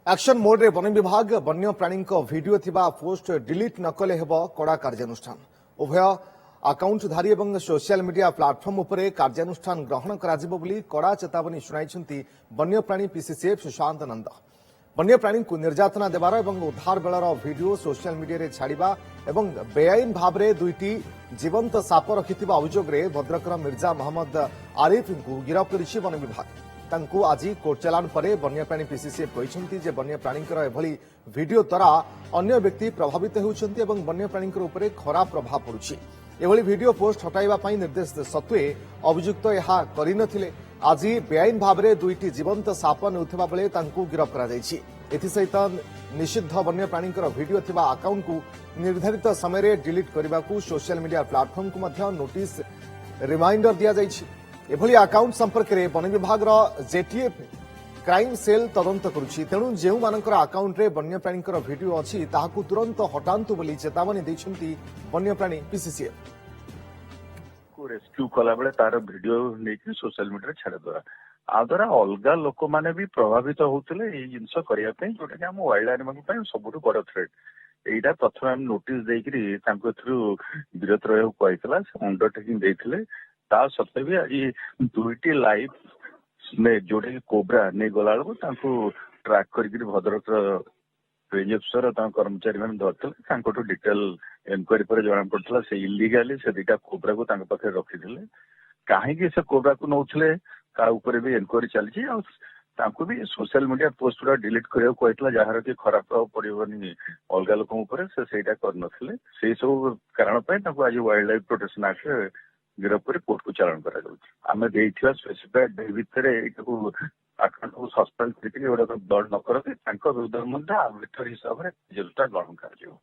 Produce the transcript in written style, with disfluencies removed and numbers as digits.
Action mode रे one विभाग वन्य प्राणी भिडियो थिबा पोस्ट डिलीट न कले हेब कड़ा कार्यानुष्ठान। उभय आकाउंटधारी एवं सोशल मीडिया प्लाटफर्म उपरे कार्यानुष्ठान ग्रहण कराजिबो बोली कड़ा चेतावनी सुनाइछन्ती वन्यप्राणी पीसीसीएफ सुशांत नंद। वन्यप्राणी को निर्यातना देवार एवं उद्धार बेलर भिडियो सोशल मीडिया रे छाड़िबा एवं बेआईन भाव में दुईटी जीवंत साप रखिथिबा अभियोग रे भद्रकर मिर्जा मोहम्मद आरिफ को गिरफ्त करिछि वन विभाग। तांकु आज कोर्ट चालान पर वन्यप्राणी पीसीसीएफ कहते जे वन्यप्राणी एभली भिडियो द्वारा अन्य व्यक्ति प्रभावित होउछन्ती एवं वन्यप्राणी उपरे खराब प्रभाव पड़ुछि। एभली भिडियो पोस्ट हटाइबा पई निर्देश सत्वे अभियुक्त यह करिनथिले। आज बेआईन भाव में दुईटी जीवंत साप नेउथिबा बेले तांकु गिरफ्त करा जायछि। एथिसहित निषिद्ध वन्यप्राणी भिडियो थिबा अकाउंट को निर्धारित समय डिलीट करने को सोशल मीडिया प्लाटफर्म को मध्य नोटिस रिमाइंडर दिया जायछि। एभली अकाउंट संपर्क में वन विभाग जेटीएफ क्राइम सेल तदंत करुछि। तेणु जेउ मानकर अकाउंट रे वन्यप्राणी भिडियो अछि ताहाकु तुरंत हटांतु बोली चेतावनी दैछन्ती वन्यप्राणी पीसीसीएफ। रेस्क्यू कला बेले तार वीडियो नेकी सोशल मीडिया छाड़ द्वारा अलगा लोक माने भी प्रभावित होउतले ए जिंस करिया पे जोटा कि हम वाइल्ड एनिमल पे सबुठु बड़ थ्रेट एटा प्रथम हम नोटिस देकरी तांको थ्रू विरत रहउ कहइतला अंडरटेकिंग देथिले। ता सत्ते भी आज दुईटी लाइव ने जोड़े कोबरा ने गला तांको ट्रैक करके भद्रक रेंज अफसर कर्मचारी मैंने धरते डिटेल एनक्वारी पर जना पड़ा से इलीगाली से दुटा कोबरा को पाखे रखी कहीं से कोबरा को नौले ता ऊपर भी एनक्वारी चलती भी सोशल मीडिया पोस्ट गुड़ा डिलीट करने कहता जार कि खराब प्रभाव पड़ोनी अलग लोक से करनथिले से सब कारण आज वाइल्ड लाइफ प्रोटेक्शन एक्ट गिरफ कर कोर्ट को चालान करा स्पेसिफाइड डे भितर अकाउंट को सस्पेंड करके ब्लड न करते विरुद्ध आर्बिट्रारी हिसाब से ग्रहण कर।